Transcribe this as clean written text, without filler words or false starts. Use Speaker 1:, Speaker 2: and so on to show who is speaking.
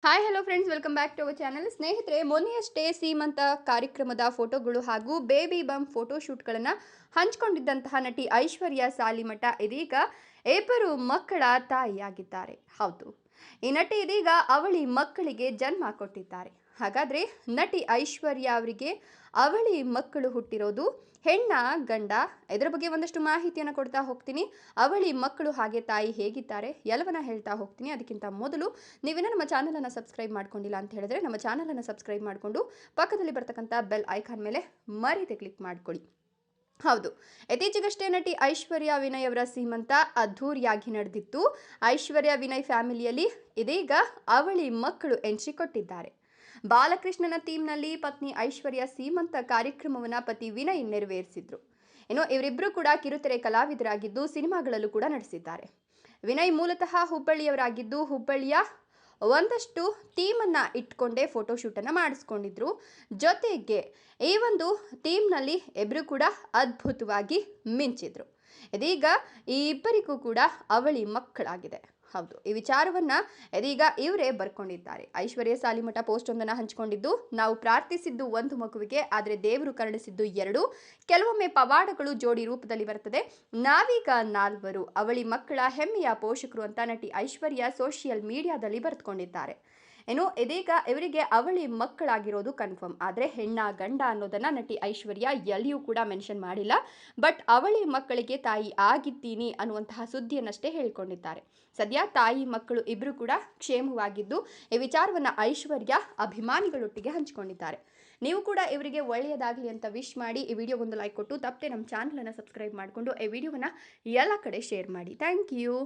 Speaker 1: Hi hello friends, welcome back to our channel. ಸ್ನೇಹಿತರೆ, ಮೊನ್ನೆಯಷ್ಟೇ ಸೀಮಂತ ಕಾರ್ಯಕ್ರಮದ ಫೋಟೋಗಳು ಹಾಗೂ ಬೇಬಿ ಬಮ್ ಫೋಟೋಶೂಟ್ಗಳನ್ನು ಹಂಚಿಕೊಂಡಿದ್ದಂತಹ ನಟಿ ಐಶ್ವರ್ಯ ಸಾಲಿಮಠ ಇದೀಗ ಇಬ್ಬರು ಮಕ್ಕಳ ತಾಯಿಯಾಗಿದ್ದಾರೆ. ಹೌದು, ಈ ನಟಿ ಇದೀಗ ಅವಳಿ ಮಕ್ಕಳಿಗೆ ಜನ್ಮ ಕೊಟ್ಟಿದ್ದಾರೆ. ಹಾಗಾದರೆ ನಟಿ ಐಶ್ವರ್ಯ ಅವರಿಗೆ ಅವಳಿ ಮಕ್ಕಳು ಹುಟ್ಟಿರೋದು ಹೆಣ್ಣ ಗಂಡ, ಇದರ ಬಗ್ಗೆ ಒಂದಷ್ಟು ಮಾಹಿತಿಯನ್ನು ಕೊಡ್ತಾ ಹೋಗ್ತೀನಿ. ಅವಳಿ ಮಕ್ಕಳು ಹಾಗೆ ತಾಯಿ ಹೇಗಿದ್ದಾರೆ ಎಲ್ಲವನ್ನ ಹೇಳ್ತಾ ಹೋಗ್ತೀನಿ. ಅದಕ್ಕಿಂತ ಮೊದಲು ನೀವೇನೋ ನಮ್ಮ ಚಾನಲನ್ನು ಸಬ್ಸ್ಕ್ರೈಬ್ ಮಾಡ್ಕೊಂಡಿಲ್ಲ ಅಂತ ಹೇಳಿದ್ರೆ ನಮ್ಮ ಚಾನಲನ್ನು ಸಬ್ಸ್ಕ್ರೈಬ್ ಮಾಡಿಕೊಂಡು ಪಕ್ಕದಲ್ಲಿ ಬರ್ತಕ್ಕಂಥ ಬೆಲ್ ಐಕಾನ್ ಮೇಲೆ ಮರೀದೆ ಕ್ಲಿಕ್ ಮಾಡ್ಕೊಳ್ಳಿ. ಹೌದು, ಇತ್ತೀಚೆಗಷ್ಟೇ ನಟಿ ಐಶ್ವರ್ಯ ವಿನಯ್ ಅವರ ಸೀಮಂತ ಅದ್ಧೂರಿಯಾಗಿ ನಡೆದಿತ್ತು. ಐಶ್ವರ್ಯ ವಿನಯ್ ಫ್ಯಾಮಿಲಿಯಲ್ಲಿ ಇದೀಗ ಅವಳಿ ಮಕ್ಕಳು ಎಂಟ್ರಿ ಕೊಟ್ಟಿದ್ದಾರೆ. ಬಾಲಕೃಷ್ಣನ ಥೀಮ್ನಲ್ಲಿ ಪತ್ನಿ ಐಶ್ವರ್ಯ ಸೀಮಂತ ಕಾರ್ಯಕ್ರಮವನ್ನು ಪತಿ ವಿನಯ್ ನೆರವೇರಿಸಿದ್ರು. ಇನ್ನು ಇವರಿಬ್ಬರು ಕೂಡ ಕಿರುತೆರೆ ಕಲಾವಿದರಾಗಿದ್ದು ಸಿನಿಮಾಗಳಲ್ಲೂ ಕೂಡ ನಟಿಸಿದ್ದಾರೆ. ವಿನಯ್ ಮೂಲತಃ ಹುಬ್ಬಳ್ಳಿಯವರಾಗಿದ್ದು ಹುಬ್ಬಳ್ಳಿಯ ಒಂದಷ್ಟು ಥೀಮನ್ನು ಇಟ್ಕೊಂಡೇ ಫೋಟೋಶೂಟನ್ನು ಮಾಡಿಸ್ಕೊಂಡಿದ್ರು. ಜೊತೆಗೆ ಈ ಒಂದು ಥೀಮ್ನಲ್ಲಿ ಇಬ್ಬರು ಕೂಡ ಅದ್ಭುತವಾಗಿ ಮಿಂಚಿದ್ರು. ಇದೀಗ ಈ ಇಬ್ಬರಿಗೂ ಕೂಡ ಅವಳಿ ಮಕ್ಕಳಾಗಿದೆ. ಹೌದು, ಈ ವಿಚಾರವನ್ನ ಇದೀಗ ಇವರೇ ಬರ್ಕೊಂಡಿದ್ದಾರೆ. ಐಶ್ವರ್ಯ ಸಾಲಿಮಠ ಪೋಸ್ಟ್ ಒಂದನ್ನು ಹಂಚಿಕೊಂಡಿದ್ದು, ನಾವು ಪ್ರಾರ್ಥಿಸಿದ್ದು ಒಂದು ಮಗುವಿಗೆ, ಆದರೆ ದೇವರು ಕರುಣಿಸಿದ್ದು 2. ಕೆಲವೊಮ್ಮೆ ಪವಾಡಗಳು ಜೋಡಿ ರೂಪದಲ್ಲಿ ಬರ್ತದೆ. ನಾವೀಗ 4 ಅವಳಿ ಮಕ್ಕಳ ಹೆಮ್ಮೆಯ ಪೋಷಕರು ಅಂತ ನಟಿ ಐಶ್ವರ್ಯ ಸೋಷಿಯಲ್ ಮೀಡಿಯಾದಲ್ಲಿ ಬರೆದುಕೊಂಡಿದ್ದಾರೆ. ಇನ್ನು ಇದೀಗ ಇವರಿಗೆ ಅವಳಿ ಮಕ್ಕಳಾಗಿರೋದು ಕನ್ಫರ್ಮ್. ಆದರೆ ಹೆಣ್ಣ ಗಂಡ ಅನ್ನೋದನ್ನ ನಟಿ ಐಶ್ವರ್ಯ ಎಲ್ಲಿಯೂ ಕೂಡ ಮೆನ್ಷನ್ ಮಾಡಿಲ್ಲ. ಬಟ್ ಅವಳಿ ಮಕ್ಕಳಿಗೆ ತಾಯಿ ಆಗಿದ್ದೀನಿ ಅನ್ನುವಂತಹ ಸುದ್ದಿಯನ್ನಷ್ಟೇ ಹೇಳ್ಕೊಂಡಿದ್ದಾರೆ. ಸದ್ಯ ತಾಯಿ ಮಕ್ಕಳು ಇಬ್ಬರು ಕೂಡ ಕ್ಷೇಮವಾಗಿದ್ದು ಈ ವಿಚಾರವನ್ನು ಐಶ್ವರ್ಯ ಅಭಿಮಾನಿಗಳೊಟ್ಟಿಗೆ ಹಂಚಿಕೊಂಡಿದ್ದಾರೆ. ನೀವು ಕೂಡ ಇವರಿಗೆ ಒಳ್ಳೆಯದಾಗಲಿ ಅಂತ ವಿಶ್ ಮಾಡಿ ಈ ವಿಡಿಯೋಗೊಂದು ಲೈಕ್ ಕೊಟ್ಟು ತಪ್ಪದೆ ನಮ್ಮ ಚಾನಲನ್ನು ಸಬ್ಸ್ಕ್ರೈಬ್ ಮಾಡಿಕೊಂಡು ಈ ವಿಡಿಯೋವನ್ನು ಎಲ್ಲ ಕಡೆ ಶೇರ್ ಮಾಡಿ. Thank you.